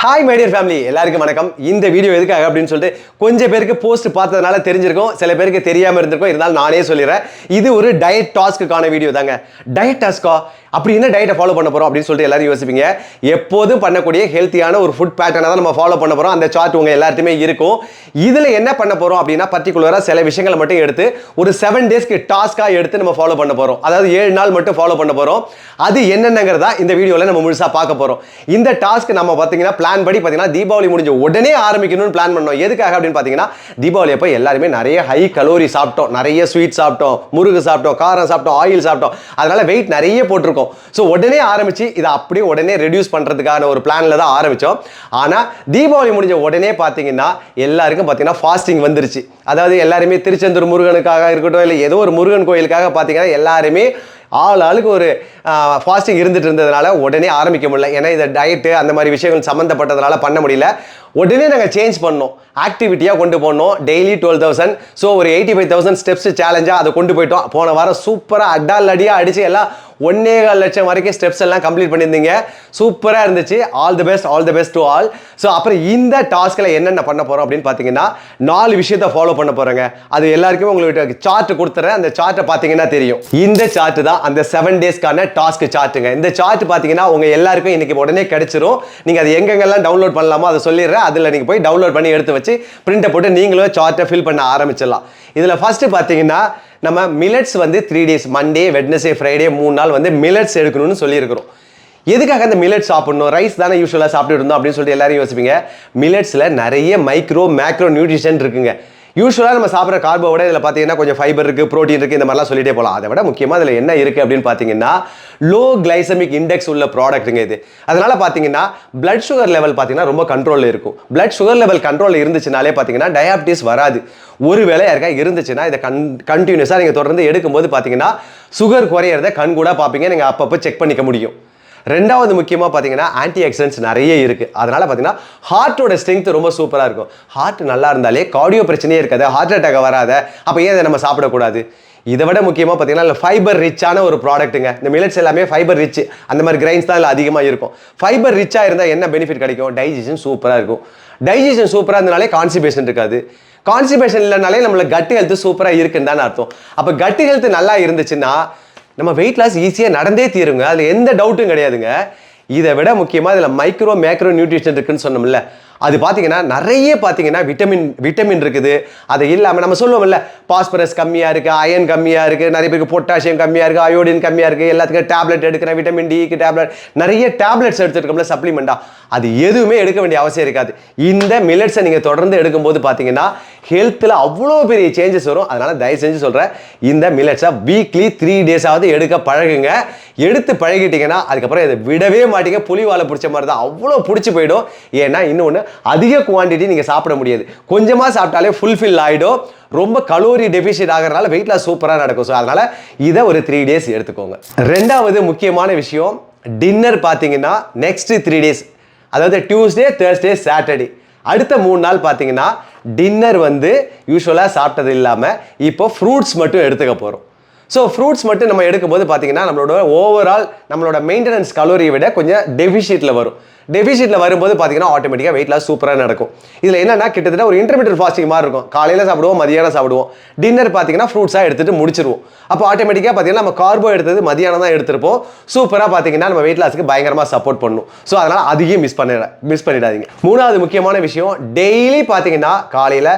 Hi my dear family, எல்லாருக்கும் வணக்கம். இந்த வீடியோ எதுக்காக அப்படின்னு சொல்லிட்டு கொஞ்சம் பேருக்கு போஸ்ட் பார்த்ததுனால தெரிஞ்சிருக்கும், சில பேருக்கு தெரியாமல் இருந்திருக்கும். இருந்தாலும் நானே சொல்லிடுறேன், இது ஒரு டயட் டாஸ்க்குக்கான வீடியோ தாங்க. டயட் டாஸ்கா? அப்படி என்ன டயட்டை ஃபாலோ பண்ண போகிறோம் அப்படின்னு சொல்லிட்டு எல்லாரும் யோசிப்பீங்க. எப்போதும் பண்ணக்கூடிய ஹெல்த்தியான ஒரு ஃபுட் பேட்டர்னை தான் நம்ம ஃபாலோ பண்ண போகிறோம். அந்த சார்ட் உங்கள் எல்லாத்தையுமே இருக்கும். இதில் என்ன பண்ண போகிறோம் அப்படின்னா, பர்டிகுலராக சில விஷயங்களை மட்டும் எடுத்து ஒரு 7 டேஸ்க்கு டாஸ்க்காக எடுத்து நம்ம ஃபாலோ பண்ண போகிறோம். அதாவது 7 நாள் மட்டும் ஃபாலோ பண்ண போகிறோம். அது என்னென்னங்கிறதா இந்த வீடியோவில் நம்ம முழுசாக பார்க்க போகிறோம். இந்த டாஸ்க் நம்ம பார்த்தீங்கன்னா பிளான் படி பார்த்தீங்கன்னா தீபாவளி முடிஞ்ச உடனே ஆரம்பிக்கணும்னு பிளான் பண்ணோம். எதுக்காக அப்படின்னு பார்த்தீங்கன்னா, தீபாவளி அப்போ எல்லாருமே நிறைய ஹை கலோரி சாப்பிட்டோம், நிறைய ஸ்வீட் சாப்பிட்டோம், முருகு சாப்பிட்டோம், காரம் சாப்பிட்டோம், ஆயில் சாப்பிட்டோம். அதனால வெயிட் நிறைய போட்டிருக்கோம். ஸோ உடனே ஆரம்பிச்சு இதை அப்படியே உடனே ரெடியூஸ் பண்ணுறதுக்கான ஒரு பிளான்ல தான் ஆரம்பித்தோம். ஆனால் தீபாவளி முடிஞ்ச உடனே பார்த்தீங்கன்னா எல்லாருக்கும் பார்த்தீங்கன்னா ஃபாஸ்டிங் வந்துருச்சு. அதாவது எல்லாருமே திருச்செந்தூர் முருகனுக்காக இருக்கட்டும், இல்லை ஏதோ ஒரு முருகன் கோயிலுக்காக பார்த்தீங்கன்னா எல்லாருமே ஆளுக்கு ஒரு ஃபாஸ்டிங் இருந்துட்டு இருந்ததுனால உடனே ஆரம்பிக்க முடியல. ஏன்னா இந்த டயட்டு அந்த மாதிரி விஷயங்கள் சம்மந்தப்பட்டதுனால பண்ண முடியல. உடனே நாங்கள் சேஞ்ச் பண்ணோம், ஆக்டிவிட்டியாக கொண்டு போனோம். டெய்லி 12,000, ஸோ ஒரு 85,000 ஸ்டெப்ஸ் சேலஞ்சாக அதை கொண்டு போயிட்டோம். போன வாரம் சூப்பராக அடியாக அடித்து எல்லாம் 1.25 லட்சம் வரைக்கும் ஸ்டெப்ஸ் எல்லாம் கம்ப்ளீட் பண்ணியிருந்தீங்க. சூப்பராக இருந்துச்சு. All the best to all. So அப்புறம் இந்த டாஸ்கில் என்னென்ன பண்ண போகிறோம் அப்படின்னு பார்த்தீங்கன்னா 4 விஷயத்தை ஃபாலோ பண்ண போகிறோங்க. அது எல்லாருக்குமே உங்களுக்கு சார்ட் கொடுத்துறேன். அந்த சார்ட்டை பார்த்தீங்கன்னா தெரியும். இந்த சார்ட் தான் அந்த 7 டேஸ்க்கான டாஸ்க் சார்ட்டுங்க. இந்த சார்ட் பார்த்தீங்கன்னா உங்கள் எல்லாருக்கும் இன்னைக்கு உடனே கிடைச்சிரும். நீங்கள் அது எங்கெங்கெல்லாம் டவுன்லோட் பண்ணலாமோ அதை சொல்லிடுறேன். அதில் நீங்கள் போய் டவுன்லோட் பண்ணி எடுத்து வச்சு பிரிண்டை போட்டு நீங்களும் சார்ட்டை ஃபில் பண்ண ஆரம்பிச்சிடலாம். இதில் ஃபர்ஸ்ட் பார்த்தீங்கன்னா நம்ம மில்லட்ஸ் வந்து 3 டேஸ், மண்டே, வெட்னஸ்டே, ஃப்ரைடே 3 நாள் வந்து மில்லட்ஸ் எடுக்கணும்னு சொல்லியிருக்கிறோம். எதுக்காக அந்த மில்லட்ஸ் சாப்பிடணும்? ரைஸ் தானே யூஸ்வலாக சாப்பிட்டு இருந்தோம் அப்படின்னு சொல்லிட்டு எல்லாரும் யோசிப்பீங்க. மில்லட்ஸில் நிறைய மைக்ரோ மேக்ரோ நியூட்ரிஷன் இருக்குங்க. யூஸ்வலாக நம்ம சாப்பிட்ற கார்போட இதில் பார்த்தீங்கன்னா கொஞ்சம் ஃபைபர் இருக்குது, ப்ரோட்டீன் இருக்குது, இந்த மாதிரிலாம் சொல்லிட்டே போகலாம். அதை விட முக்கியமாக இதில் என்ன இருக்குது அப்படின்னு பார்த்தீங்கன்னா லோ கிளைசமிக் இண்டெக்ஸ் உள்ள ப்ராடக்ட்டுங்க இது. அதனால் பார்த்தீங்கன்னா பிளட் சுகர் லெவல் பார்த்தீங்கன்னா ரொம்ப கண்ட்ரோலில் இருக்கும். பிளட் சுகர் லெவல் கண்ட்ரோலில் இருந்துச்சுனாலே பார்த்தீங்கன்னா டயாபிட்டிஸ் வராது. ஒருவேளை யாருக்கா இருந்துச்சுன்னா இதை கண்டினியூஸாக நீங்கள் தொடர்ந்து எடுக்கும்போது பார்த்தீங்கன்னா சுகர் குறையிறத கண் கூட பார்ப்பீங்க. நீங்கள் அப்பப்போ செக் பண்ணிக்க முடியும். ரெண்டாவது முக்கியமாக பார்த்தீங்கன்னா ஆன்டி ஆக்சிடென்ட்ஸ் நிறைய இருக்குது. அதனால் பார்த்தீங்கன்னா ஹார்ட்டோட ஸ்ட்ரென்த் ரொம்ப சூப்பராக இருக்கும். ஹார்ட் நல்லா இருந்தாலே கார்டியோ பிரச்சனையே இருக்காது, ஹார்ட் அட்டாக் வராத. அப்போ ஏன் இதை நம்ம சாப்பிடக்கூடாது? இதை விட முக்கியமாக பார்த்தீங்கன்னா ஃபைபர் ரிச்சான ஒரு ப்ராடக்ட்டுங்க. இந்த மில்லட்ஸ் எல்லாமே ஃபைபர் ரிச், அந்த மாதிரி கிரைன்ஸ் தான் இதில் அதிகமாக இருக்கும். ஃபைபர் ரிச்சாக இருந்தால் என்ன பெனிஃபிட் கிடைக்கும்? டைஜஷன் சூப்பராக இருக்கும். டைஜஷன் சூப்பராக இருந்தாலே கான்ஸ்டிபேஷன் இருக்காது. கான்ஸ்டிபேஷன் இல்லைனாலே நம்மளுக்கு கட் ஹெல்த் சூப்பராக இருக்குன்னு தானே அர்த்தம். அப்போ கட் ஹெல்த் நல்லா இருந்துச்சுன்னா நம்ம வெயிட் லாஸ் ஈஸியாக நடந்தே தீருங்க. அதில் எந்த டவுட்டும் கிடையாதுங்க. இதை விட முக்கியமாக இதில் மைக்ரோ மேக்ரோ நியூட்ரிஷன் இருக்குன்னு சொன்னோம்ல, அது பார்த்தீங்கன்னா நிறைய பார்த்தீங்கன்னா விட்டமின் இருக்குது. அது இல்லாமல் நம்ம சொல்லுவோம்ல, பாஸ்பரஸ் கம்மியாக இருக்குது, அயன் கம்மியாக இருக்குது, நிறைய பேருக்கு பொட்டாசியம் கம்மியாக இருக்குது, அயோடின் கம்மியாக இருக்குது, எல்லாத்துக்கும் டேப்லெட் எடுக்கிறேன், விட்டமின் டிக்கு டேப்லெட், நிறைய டேப்லெட்ஸ் எடுத்துருக்கோம்ல சப்ளிமெண்ட்டாக. அது எதுவுமே எடுக்க வேண்டிய அவசியம் இருக்காது. இந்த மில்லட்ஸை நீங்கள் தொடர்ந்து எடுக்கும்போது பார்த்தீங்கன்னா ஹெல்த்தில் அவ்வளோ பெரிய சேஞ்சஸ் வரும். அதனால் தயவு செஞ்சு சொல்கிறேன், இந்த மில்லட்ஸை வீக்லி 3 டேஸாவது எடுக்க பழகுங்க. எடுத்து பழகிட்டீங்கன்னா அதுக்கப்புறம் இதை விடவே மாட்டீங்க. புலி வாழை பிடிச்ச மாதிரி தான், அவ்வளோ பிடிச்சி போயிடும். ஏன்னா இன்னொன்று, அதிக குவான்டிட்டி நீங்கள் சாப்பிட முடியாது. கொஞ்சமாக சாப்பிட்டாலே ஃபுல்ஃபில் ஆகிடும். ரொம்ப கலோரி டெபிசிட் ஆகிறதுனால வெயிட் லாஸ் சூப்பராக நடக்கும். ஸோ அதனால் இதை ஒரு 3 டேஸ் எடுத்துக்கோங்க. ரெண்டாவது முக்கியமான விஷயம், டின்னர் பார்த்தீங்கன்னா நெக்ஸ்ட் 3 டேஸ், அதாவது டியூஸ்டே, தேர்ஸ்டே, சாட்டர்டே, அடுத்த 3 நாள் பார்த்தீங்கன்னா டின்னர் வந்து யூஸ்வலாக சாப்பிட்டது இல்லாமல் இப்போ ஃப்ரூட்ஸ் மட்டும் எடுத்துக்க போகிறோம். ஸோ ஃப்ரூட்ஸ் மட்டும் நம்ம எடுக்கும்போது பார்த்தீங்கன்னா நம்மளோட ஓவரால் நம்மளோட மெயின்டெனன்ஸ் கலோரியை விட கொஞ்சம் டெபிசிட்டில் வரும். டெபிசிட்டில் வரும்போது பார்த்தீங்கன்னா ஆட்டோமேட்டிக்காக வெயிட் லாஸ் சூப்பராக நடக்கும். இதில் என்னன்னா கிட்டத்தட்ட ஒரு இன்டர்மீடியட் ஃபாஸ்டிங் மாதிரி இருக்கும். காலையில் சாப்பிடுவோம், மதியானம் சாப்பிடுவோம், டின்னர் பார்த்தீங்கன்னா ஃப்ரூட்ஸாக எடுத்துகிட்டு முடிச்சிருவோம். அப்போ ஆட்டோமேட்டிக்காக பார்த்தீங்கன்னா நம்ம கார்போ எடுத்தது மதியானம் தான் எடுத்துருப்போம். சூப்பராக பார்த்தீங்கன்னா நம்ம வெயிட் லாஸ்க்கு பயங்கரமாக சப்போர்ட் பண்ணும். ஸோ அதனால் அதையும் மிஸ் பண்ணிடாதீங்க. மூணாவது முக்கியமான விஷயம், டெய்லி பார்த்தீங்கன்னா காலையில்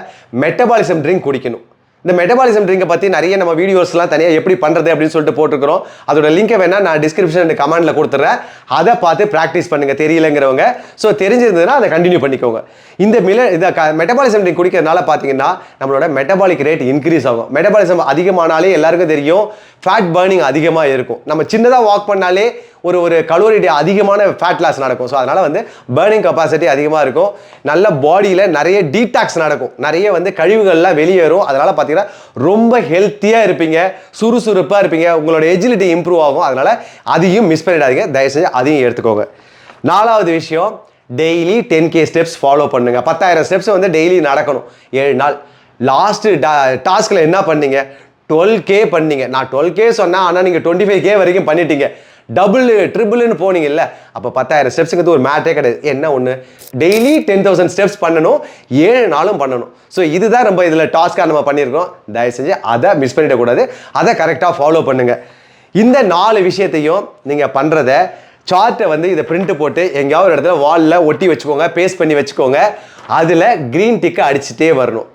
மெட்டபாலிசம் ட்ரிங்க் குடிக்கணும். இந்த மெட்டபாலிசம் ட்ரிங்கை பற்றி நிறைய நம்ம வீடியோஸ்லாம் தனியாக எப்படி பண்ணுறது அப்படின்னு சொல்லிட்டு போட்டுருக்கிறோம். அதோட லிங்கை வேணால் நான் டிஸ்கிரிப்ஷன் கமெண்ட்டில் கொடுத்துட்றேன். அதை பார்த்து ப்ராக்டிஸ் பண்ணுங்கள் தெரியலங்கிறவங்க. ஸோ தெரிஞ்சிருந்ததுன்னா அதை கண்டினியூ பண்ணிக்கோங்க. இந்த மெட்டபாலிசம் ட்ரிங்க் குடிக்கிறதுனால பார்த்தீங்கன்னா நம்மளோட மெட்டபாலிக் ரேட் இன்க்ரீஸ் ஆகும். மெட்டபாலிசம் அதிகமானாலே எல்லாருக்கும் தெரியும் ஃபேட் பர்னிங் அதிகமாக இருக்கும். நம்ம சின்னதாக வாக் பண்ணாலே ஒரு கலோரி அதிகமான ஃபேட் லாஸ் நடக்கும். ஸோ அதனால் வந்து பர்னிங் கெப்பாசிட்டி அதிகமாக இருக்கும். நல்ல பாடியில் நிறைய டீடாக்ஸ் நடக்கும், நிறைய வந்து கழிவுகள்லாம் வெளியேறும். அதனால் பார்த்தீங்கன்னா ரொம்ப ஹெல்த்தியாக இருப்பீங்க, சுறுசுறுப்பாக இருப்பீங்க, உங்களோட எஜிலிட்டி இம்ப்ரூவ் ஆகும். அதனால் அதையும் மிஸ் பண்ணிடாதீங்க, தயவுசெஞ்சு அதையும் எடுத்துக்கோங்க. 4வது விஷயம், டெய்லி 10K ஸ்டெப்ஸ் ஃபாலோ பண்ணுங்க. 10,000 ஸ்டெப்ஸ் வந்து டெய்லி நடக்கணும் 7 நாள். லாஸ்ட் டாஸ்கில் என்ன பண்ணீங்க? 12K பண்ணீங்க. நான் 12K சொன்னேன், ஆனால் நீங்கள் 25K வரைக்கும் பண்ணிட்டீங்க. டபுள் ட்ரிபிள்னு போனீங்கல்ல, அப்போ 10,000 ஸ்டெப்ஸுங்கிறது ஒரு மேட்டே கிடையாது. என்ன ஒன்று, டெய்லி 10,000 ஸ்டெப்ஸ் பண்ணணும், 7 நாளும் பண்ணணும். ஸோ இதுதான் நம்ம இதில் டாஸ்க்காக நம்ம பண்ணியிருக்கோம். தயவு செஞ்சு அதை மிஸ் பண்ணிடக்கூடாது, அதை கரெக்டாக ஃபாலோ பண்ணுங்கள். இந்த 4 விஷயத்தையும் நீங்கள் பண்ணுறத சார்ட்டை வந்து இதை பிரிண்ட் போட்டு எங்கேயாவது ஒரு இடத்துல வாலில் ஒட்டி வச்சுக்கோங்க, பேஸ்ட் பண்ணி வச்சுக்கோங்க. அதில் க்ரீன் டிக்கை அடிச்சுட்டே வரணும்.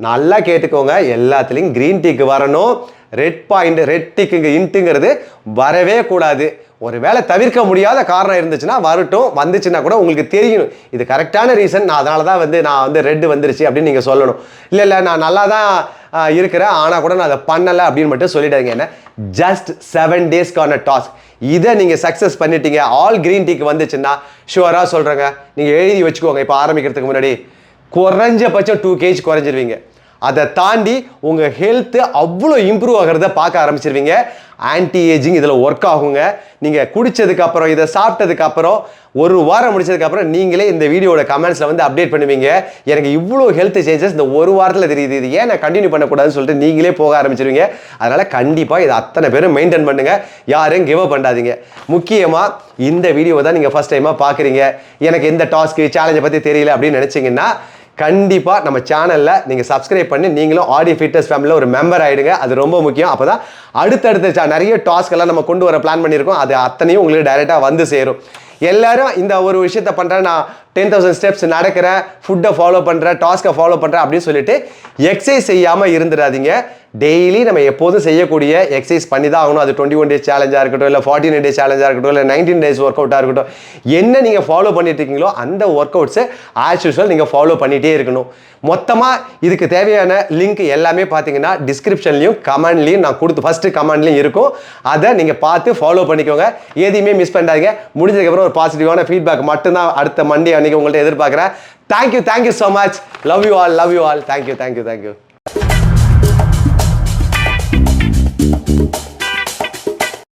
நல்லா கேட்டுக்கோங்க, எல்லாத்துலேயும் க்ரீன் டிக்கு வரணும். ரெட் பாயிண்ட், ரெட் டிக்குங்க இன்ட்டுங்கிறது வரவே கூடாது. ஒரு வேளை தவிர்க்க முடியாத காரணம் இருந்துச்சுன்னா வரட்டும், வந்துச்சுன்னா கூட உங்களுக்கு தெரியணும் இது கரெக்டான ரீசன், நான் அதனால தான் வந்து நான் வந்து ரெட் வந்துருச்சு அப்படின்னு நீங்கள் சொல்லணும். இல்லை நான் நல்லா தான் இருக்கிறேன் ஆனால் கூட நான் அதை பண்ணலை அப்படின்னு மட்டும் சொல்லிட்டாங்க. என்ன, ஜஸ்ட் 7 டேஸ்க்கான டாஸ்க். இதை நீங்கள் சக்ஸஸ் பண்ணிட்டீங்க, ஆல் க்ரீன் டீக்கு வந்துச்சுன்னா ஷுவராக சொல்கிறேங்க, நீங்கள் எழுதி வச்சுக்கோங்க. இப்போ ஆரம்பிக்கிறதுக்கு முன்னாடி குறைஞ்சபட்சம் 2 kg குறைஞ்சிருவீங்க. அதை தாண்டி உங்கள் ஹெல்த்து அவ்வளோ இம்ப்ரூவ் ஆகிறத பார்க்க ஆரம்பிச்சிருவீங்க. ஆன்டி ஏஜிங் இதில் ஒர்க் ஆகுங்க. நீங்கள் குடித்ததுக்கப்புறம், இதை சாப்பிட்டதுக்கப்புறம், ஒரு வாரம் முடிச்சதுக்கப்புறம் நீங்களே இந்த வீடியோட கமெண்ட்ஸில் வந்து அப்டேட் பண்ணுவீங்க, எனக்கு இவ்வளோ ஹெல்த் சேஞ்சஸ் இந்த ஒரு வாரத்தில் தெரியுது, இது ஏன் நான் கண்டினியூ பண்ணக்கூடாதுன்னு சொல்லிட்டு நீங்களே போக ஆரம்பிச்சிருவீங்க. அதனால் கண்டிப்பாக இதை அத்தனை பேரும் மெயின்டைன் பண்ணுங்கள், யாரும் கிவ் அப் பண்ணாதீங்க. முக்கியமாக இந்த வீடியோவை தான் நீங்கள் ஃபஸ்ட் டைமாக பார்க்குறீங்க, எனக்கு எந்த டாஸ்க்கு சேலஞ்சை பற்றி தெரியல அப்படின்னு நினச்சிங்கன்னா கண்டிப்பாக நம்ம சேனலில் நீங்கள் சப்ஸ்கிரைப் பண்ணி நீங்களும் ஆடி ஃபிட்னஸ் ஃபேமிலியில் ஒரு மெம்பர் ஆகிடுங்க. அது ரொம்ப முக்கியம். அப்போ தான் அடுத்தடுத்த நிறைய டாஸ்க் எல்லாம் நம்ம கொண்டு வர பிளான் பண்ணியிருக்கோம், அது அத்தனையும் உங்களுக்கு டைரெக்டாக வந்து சேரும். எல்லாரும் இந்த ஒரு விஷயத்தை பண்ணுறேன், நான் 10,000 ஸ்டெப்ஸ் நடக்கிறேன், ஃபுட்டை ஃபாலோ பண்ணுறேன், டாஸ்க்கை ஃபாலோ பண்ணுறேன் அப்படின்னு சொல்லிட்டு எக்ஸசைஸ் செய்யாமல் இருந்துடாதீங்க. டெய்லி நம்ம எப்போதும் செய்யக்கூடிய எக்ஸசைஸ் பண்ணி தான் ஆகணும். அது 21 டேஸ் சேலஞ்சாக இருக்கட்டும், இல்லை 49 டேஸ் சேலஞ்சாக இருக்கட்டும், இல்லை 19 டேஸ் ஒர்க் அவுட்டாக இருக்கட்டும், என்ன நீங்கள் ஃபாலோ பண்ணிட்டு இருக்கீங்களோ அந்த ஒர்க் அவுட்ஸை ஆஸ் யூஸ்வல் நீங்கள் ஃபாலோ பண்ணிகிட்டே இருக்கணும். மொத்தமாக இதுக்கு தேவையான லிங்க் எல்லாமே பார்த்தீங்கன்னா டிஸ்கிரிப்ஷன்லையும் கமெண்ட்லையும் நான் கொடுத்து ஃபஸ்ட்டு கமெண்ட்லையும் இருக்கும். அதை நீங்கள் பார்த்து ஃபாலோ பண்ணிக்கோங்க, எதையுமே மிஸ் பண்ணாதீங்க. முடிஞ்சதுக்கப்புறம் ஒரு பாசிட்டிவான ஃபீட்பேக் மட்டும்தான் அடுத்த மண்டே அன்றைக்கி உங்கள்கிட்ட எதிர்பார்க்குறேன். Thank you so much. Love you all. Thank you.